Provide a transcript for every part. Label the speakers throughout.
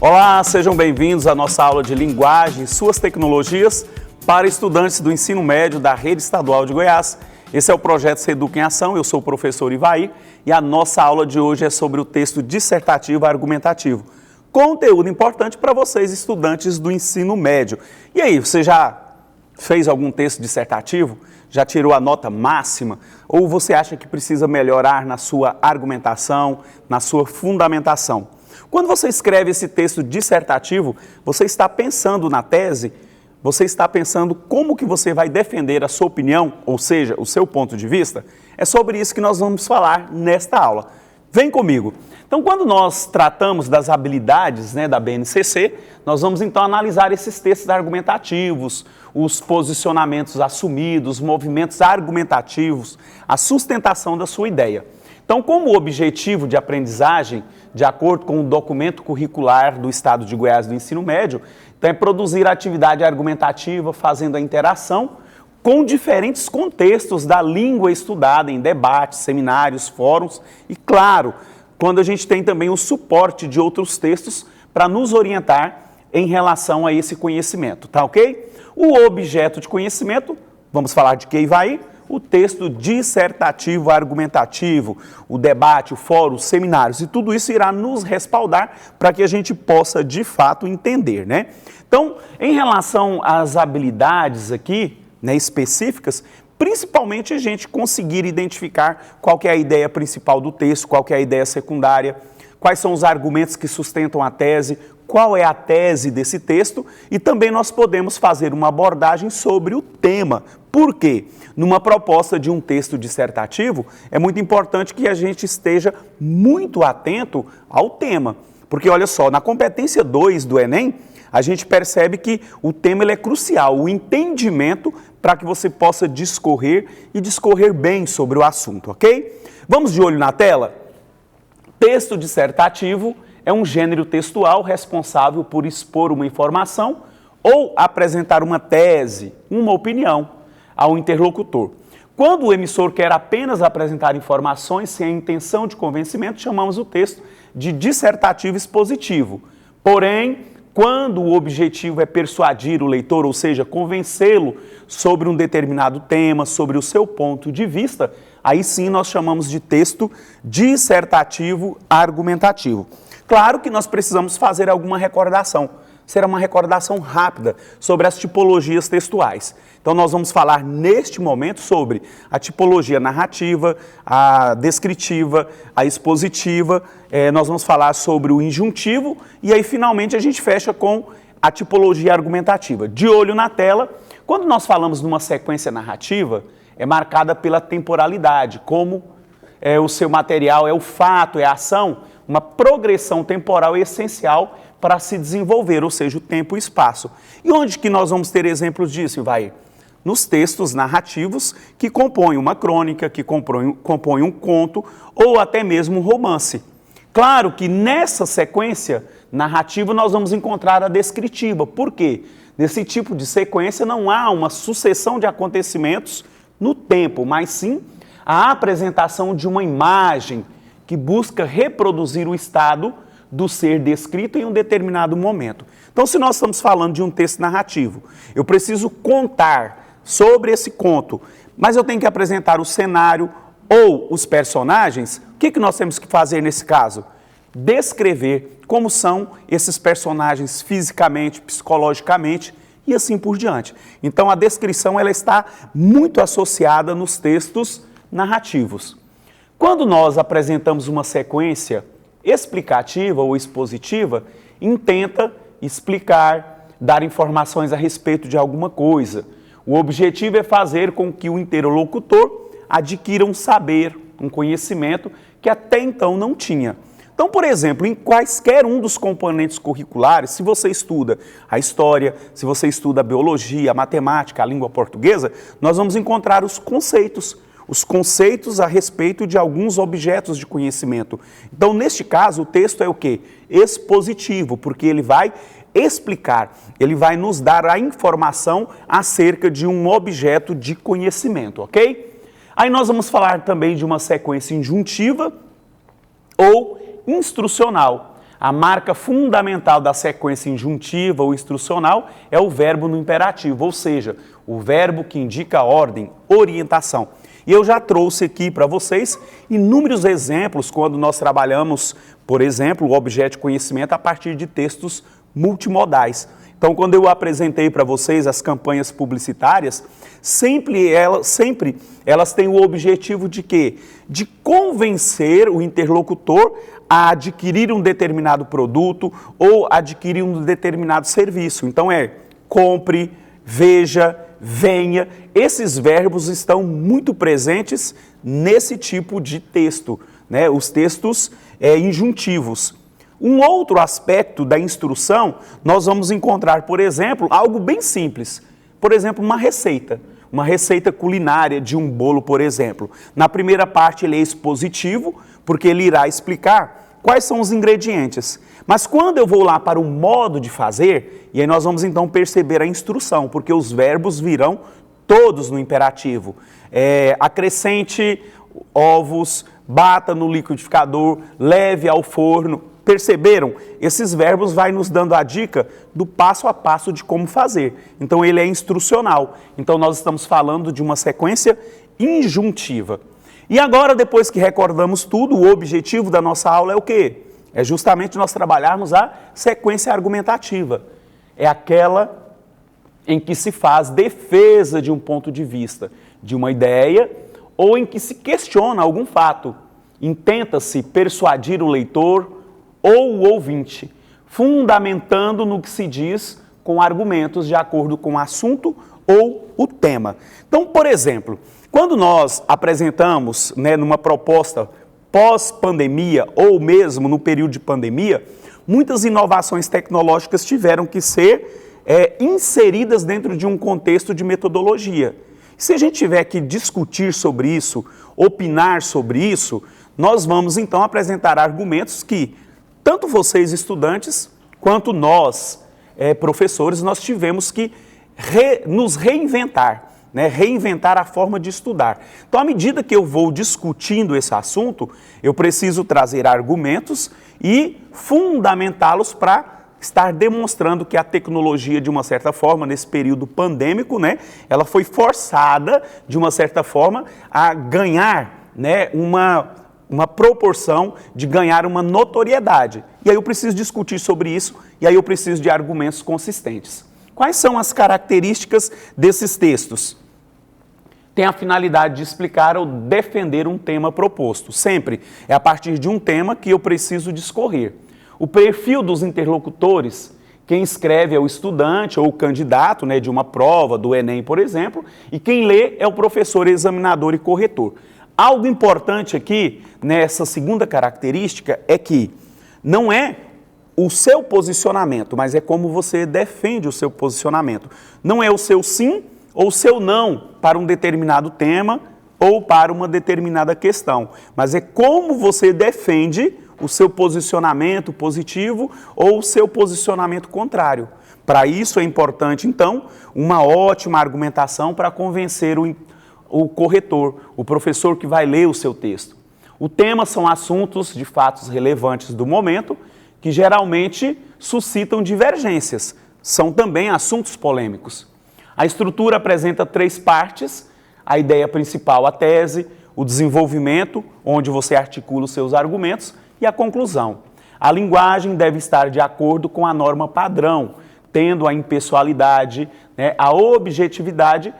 Speaker 1: Olá, sejam bem-vindos à nossa aula de Linguagem e Suas Tecnologias para estudantes do ensino médio da Rede Estadual de Goiás. Esse é o projeto Seduc em Ação, eu sou o professor Ivaí e a nossa aula de hoje é sobre o texto dissertativo argumentativo. Conteúdo importante para vocês, estudantes do ensino médio. E aí, você já fez algum texto dissertativo? Já tirou a nota máxima? Ou você acha que precisa melhorar na sua argumentação, na sua fundamentação? Quando você escreve esse texto dissertativo, você está pensando na tese, você está pensando como que você vai defender a sua opinião, ou seja, o seu ponto de vista? É sobre isso que nós vamos falar nesta aula. Vem comigo! Então, quando nós tratamos das habilidades da BNCC, nós vamos então analisar esses textos argumentativos, os posicionamentos assumidos, os movimentos argumentativos, a sustentação da sua ideia. Então, como objetivo de aprendizagem, de acordo com o documento curricular do Estado de Goiás do ensino médio, então é produzir atividade argumentativa, fazendo a interação com diferentes contextos da língua estudada em debates, seminários, fóruns e, claro, quando a gente tem também o suporte de outros textos para nos orientar em relação a esse conhecimento, tá ok? O objeto de conhecimento, vamos falar de que vai? O texto dissertativo argumentativo, o debate, o fórum, os seminários, e tudo isso irá nos respaldar para que a gente possa, de fato, entender, né? Então, em relação às habilidades aqui, específicas, principalmente a gente conseguir identificar qual que é a ideia principal do texto, qual que é a ideia secundária, quais são os argumentos que sustentam a tese, qual é a tese desse texto e também nós podemos fazer uma abordagem sobre o tema. Por quê? Numa proposta de um texto dissertativo, é muito importante que a gente esteja muito atento ao tema. Porque, olha só, na competência 2 do Enem, a gente percebe que o tema ele é crucial, o entendimento para que você possa discorrer e discorrer bem sobre o assunto, ok? Vamos de olho na tela? Texto dissertativo é um gênero textual responsável por expor uma informação ou apresentar uma tese, uma opinião ao interlocutor. Quando o emissor quer apenas apresentar informações sem a intenção de convencimento, chamamos o texto de dissertativo expositivo. Porém, quando o objetivo é persuadir o leitor, ou seja, convencê-lo sobre um determinado tema, sobre o seu ponto de vista, aí sim nós chamamos de texto dissertativo argumentativo. Claro que nós precisamos fazer alguma recordação. Será uma recordação rápida sobre as tipologias textuais. Então, nós vamos falar neste momento sobre a tipologia narrativa, a descritiva, a expositiva, nós vamos falar sobre o injuntivo e aí, finalmente, a gente fecha com a tipologia argumentativa. De olho na tela, quando nós falamos numa sequência narrativa, é marcada pela temporalidade, como o seu material é o fato, é a ação, uma progressão temporal essencial para se desenvolver, ou seja, o tempo e o espaço. E onde que nós vamos ter exemplos disso, vai? Nos textos narrativos que compõem uma crônica, que compõem um conto ou até mesmo um romance. Claro que nessa sequência narrativa nós vamos encontrar a descritiva. Por quê? Nesse tipo de sequência não há uma sucessão de acontecimentos no tempo, mas sim a apresentação de uma imagem que busca reproduzir o estado do ser descrito em um determinado momento. Então, se nós estamos falando de um texto narrativo, eu preciso contar sobre esse conto, mas eu tenho que apresentar o cenário ou os personagens, o que nós temos que fazer nesse caso? Descrever como são esses personagens fisicamente, psicologicamente e assim por diante. Então, a descrição ela está muito associada nos textos narrativos. Quando nós apresentamos uma sequência explicativa ou expositiva, intenta explicar, dar informações a respeito de alguma coisa. O objetivo é fazer com que o interlocutor adquira um saber, um conhecimento que até então não tinha. Então, por exemplo, em quaisquer um dos componentes curriculares, se você estuda a história, se você estuda a biologia, a matemática, a língua portuguesa, nós vamos encontrar os conceitos a respeito de alguns objetos de conhecimento. Então, neste caso, o texto é o quê? Expositivo, porque ele vai explicar, ele vai nos dar a informação acerca de um objeto de conhecimento, ok? Aí nós vamos falar também de uma sequência injuntiva ou instrucional. A marca fundamental da sequência injuntiva ou instrucional é o verbo no imperativo, ou seja, o verbo que indica ordem, orientação. E eu já trouxe aqui para vocês inúmeros exemplos quando nós trabalhamos, por exemplo, o objeto de conhecimento a partir de textos multimodais. Então, quando eu apresentei para vocês as campanhas publicitárias, sempre elas têm o objetivo de quê? De convencer o interlocutor a adquirir um determinado produto ou adquirir um determinado serviço. Então, compre, veja, venha. Esses verbos estão muito presentes nesse tipo de texto, né? Os textos injuntivos. Um outro aspecto da instrução, nós vamos encontrar, por exemplo, algo bem simples. Por exemplo, uma receita culinária de um bolo, por exemplo. Na primeira parte ele é expositivo, porque ele irá explicar quais são os ingredientes. Mas quando eu vou lá para o modo de fazer, e aí nós vamos então perceber a instrução, porque os verbos virão todos no imperativo. Acrescente ovos, bata no liquidificador, leve ao forno. Perceberam? Esses verbos vai nos dando a dica do passo a passo de como fazer. Então ele é instrucional. Então nós estamos falando de uma sequência injuntiva. E agora, depois que recordamos tudo, o objetivo da nossa aula é o quê? É justamente nós trabalharmos a sequência argumentativa. É aquela em que se faz defesa de um ponto de vista, de uma ideia, ou em que se questiona algum fato. Intenta-se persuadir o leitor ou o ouvinte, fundamentando no que se diz com argumentos de acordo com o assunto ou o tema. Então, por exemplo, quando nós apresentamos, numa proposta pós-pandemia ou mesmo no período de pandemia, muitas inovações tecnológicas tiveram que ser inseridas dentro de um contexto de metodologia. Se a gente tiver que discutir sobre isso, opinar sobre isso, nós vamos então apresentar argumentos que tanto vocês, estudantes, quanto nós, professores, nós tivemos que nos reinventar, reinventar a forma de estudar. Então, à medida que eu vou discutindo esse assunto, eu preciso trazer argumentos e fundamentá-los para estar demonstrando que a tecnologia, de uma certa forma, nesse período pandêmico, ela foi forçada, de uma certa forma, a ganhar uma proporção de ganhar uma notoriedade. E aí eu preciso discutir sobre isso, e aí eu preciso de argumentos consistentes. Quais são as características desses textos? Tem a finalidade de explicar ou defender um tema proposto. Sempre é a partir de um tema que eu preciso discorrer. O perfil dos interlocutores, quem escreve é o estudante ou o candidato de uma prova, do Enem, por exemplo, e quem lê é o professor, examinador e corretor. Algo importante aqui, nessa segunda característica, é que não é o seu posicionamento, mas é como você defende o seu posicionamento. Não é o seu sim ou o seu não para um determinado tema ou para uma determinada questão, mas é como você defende o seu posicionamento positivo ou o seu posicionamento contrário. Para isso é importante, então, uma ótima argumentação para convencer o corretor, o professor que vai ler o seu texto. O tema são assuntos de fatos relevantes do momento, que geralmente suscitam divergências. São também assuntos polêmicos. A estrutura apresenta 3 partes: a ideia principal, a tese, o desenvolvimento, onde você articula os seus argumentos, e a conclusão. A linguagem deve estar de acordo com a norma padrão, tendo a impessoalidade, a objetividade,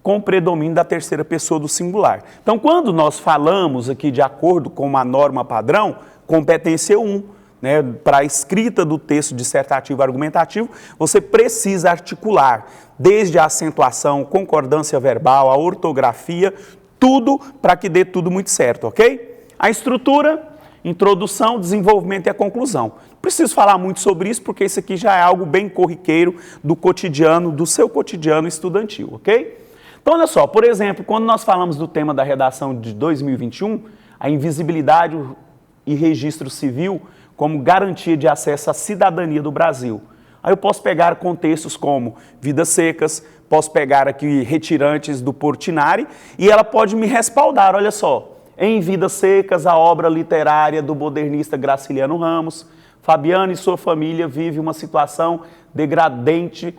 Speaker 1: com predomínio da terceira pessoa do singular. Então, quando nós falamos aqui de acordo com uma norma padrão, competência 1, para a escrita do texto dissertativo argumentativo, você precisa articular desde a acentuação, concordância verbal, a ortografia, tudo para que dê tudo muito certo, ok? A estrutura, introdução, desenvolvimento e a conclusão. Preciso falar muito sobre isso porque isso aqui já é algo bem corriqueiro do cotidiano, do seu cotidiano estudantil, ok? Então, olha só, por exemplo, quando nós falamos do tema da redação de 2021, a invisibilidade e registro civil como garantia de acesso à cidadania do Brasil. Aí eu posso pegar contextos como Vidas Secas, posso pegar aqui Retirantes do Portinari e ela pode me respaldar, olha só. Em Vidas Secas, a obra literária do modernista Graciliano Ramos Fabiano e sua família vivem uma situação degradante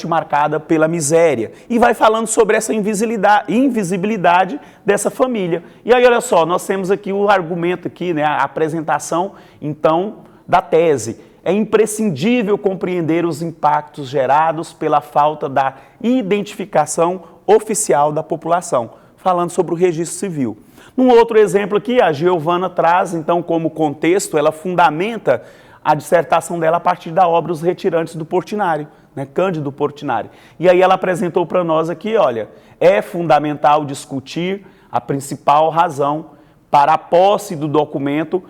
Speaker 1: marcada pela miséria. E vai falando sobre essa invisibilidade dessa família. E aí, olha só, nós temos aqui o argumento, aqui, né, a apresentação, então, da tese. É imprescindível compreender os impactos gerados pela falta da identificação oficial da população, falando sobre o registro civil. Num outro exemplo aqui, a Giovana traz, então, como contexto, ela fundamenta a dissertação dela a partir da obra Os Retirantes do Portinari, né, Cândido Portinari. E aí ela apresentou para nós aqui, olha, é fundamental discutir a principal razão para a posse do documento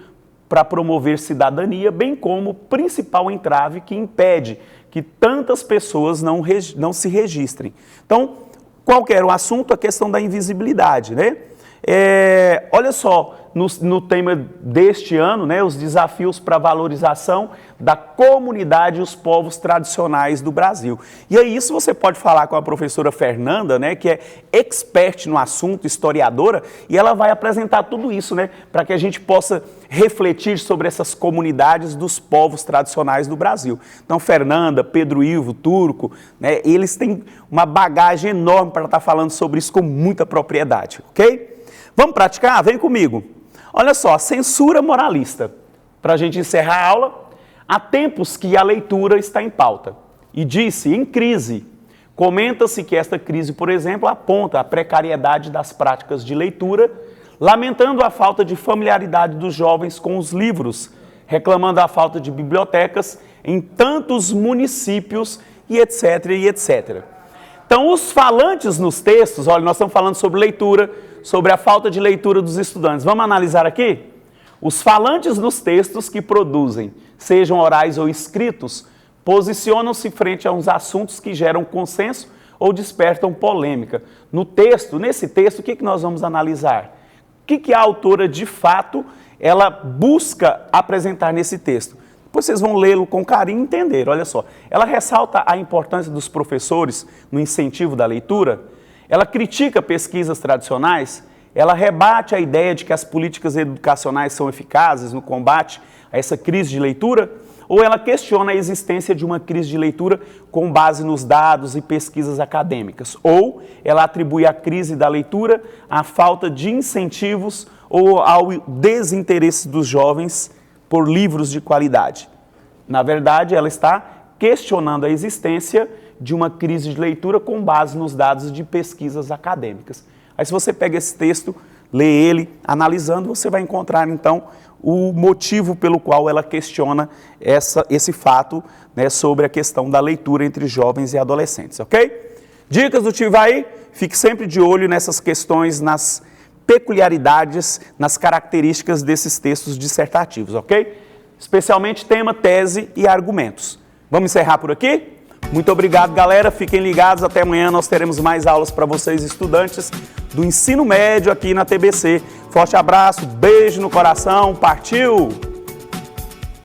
Speaker 1: para promover cidadania, bem como o principal entrave que impede que tantas pessoas não se registrem. Então, qual que era o assunto? A questão da invisibilidade, né? Olha só, no tema deste ano, né, os desafios para a valorização da comunidade e os povos tradicionais do Brasil. E aí isso você pode falar com a professora Fernanda, né, que é expert no assunto, historiadora, e ela vai apresentar tudo isso, né, para que a gente possa refletir sobre essas comunidades dos povos tradicionais do Brasil. Então, Fernanda, Pedro Ivo, Turco, né, eles têm uma bagagem enorme para estar falando sobre isso com muita propriedade, ok? Vamos praticar? Vem comigo. Olha só, censura moralista. Para a gente encerrar a aula, há tempos que a leitura está em pauta. E disse, em crise. Comenta-se que esta crise, por exemplo, aponta a precariedade das práticas de leitura, lamentando a falta de familiaridade dos jovens com os livros, reclamando a falta de bibliotecas em tantos municípios e etc, e etc. Então, os falantes nos textos, olha, nós estamos falando sobre leitura, sobre a falta de leitura dos estudantes. Vamos analisar aqui? Os falantes nos textos que produzem, sejam orais ou escritos, posicionam-se frente a uns assuntos que geram consenso ou despertam polêmica. Nesse texto, o que nós vamos analisar? O que a autora, de fato, ela busca apresentar nesse texto? Depois vocês vão lê-lo com carinho e entender, olha só. Ela ressalta a importância dos professores no incentivo da leitura, ela critica pesquisas tradicionais, ela rebate a ideia de que as políticas educacionais são eficazes no combate a essa crise de leitura, ou ela questiona a existência de uma crise de leitura com base nos dados e pesquisas acadêmicas, ou ela atribui a crise da leitura à falta de incentivos ou ao desinteresse dos jovens por livros de qualidade. Na verdade, ela está questionando a existência de uma crise de leitura com base nos dados de pesquisas acadêmicas. Aí se você pega esse texto, lê ele, analisando, você vai encontrar então o motivo pelo qual ela questiona esse fato, né, sobre a questão da leitura entre jovens e adolescentes, ok? Dicas do Tio Ivaí, fique sempre de olho nessas questões, nas peculiaridades, nas características desses textos dissertativos, ok? Especialmente tema, tese e argumentos. Vamos encerrar por aqui? Muito obrigado, galera. Fiquem ligados. Até amanhã nós teremos mais aulas para vocês, estudantes do ensino médio aqui na TBC. Forte abraço, beijo no coração. Partiu!